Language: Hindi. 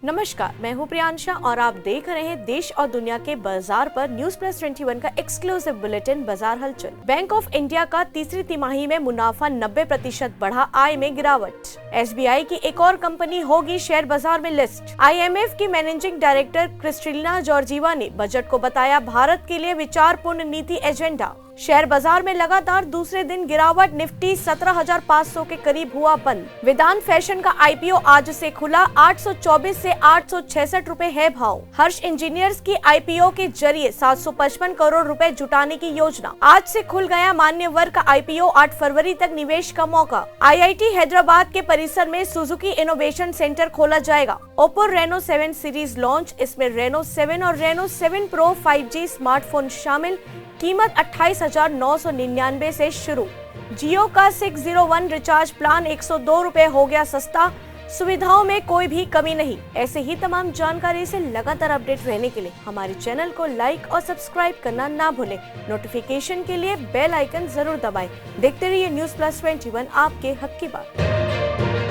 नमस्कार, मैं हूं प्रियांशा और आप देख रहे हैं देश और दुनिया के बाजार पर न्यूज प्लस 21 का एक्सक्लूसिव बुलेटिन बाजार हलचल। बैंक ऑफ इंडिया का तीसरी तिमाही में मुनाफा 90% बढ़ा, आय में गिरावट। SBI की एक और कंपनी होगी शेयर बाजार में लिस्ट। IMF की मैनेजिंग डायरेक्टर क्रिस्टलिना जॉर्जीवा ने बजट को बताया भारत के लिए विचारपूर्ण नीति एजेंडा। शेयर बाजार में लगातार दूसरे दिन गिरावट, निफ्टी 17,500 के करीब हुआ बंद। वेदांत फैशन का IPO आज से खुला, 824 से 866 रुपए है भाव। हर्ष इंजीनियर्स की IPO के जरिए 755 करोड़ रुपए जुटाने की योजना। आज से खुल गया मान्यवर का IPO, 8 फरवरी तक निवेश का मौका। IIT हैदराबाद के परिसर में सुजुकी इनोवेशन सेंटर खोला जाएगा। ओप्पो रेनो 7 सीरीज लॉन्च, इसमें रेनो 7 और रेनो 7 प्रो 5G स्मार्टफोन शामिल। कीमत 28,999 से शुरू। जियो का 601 रिचार्ज प्लान 102 रुपए हो गया सस्ता। सुविधाओं में कोई भी कमी नहीं। ऐसे ही तमाम जानकारी से लगातार अपडेट रहने के लिए हमारे चैनल को लाइक और सब्सक्राइब करना ना भूलें। नोटिफिकेशन के लिए बेल आइकन जरूर दबाएं। देखते रहिए न्यूज प्लस 21, आपके हक की बात।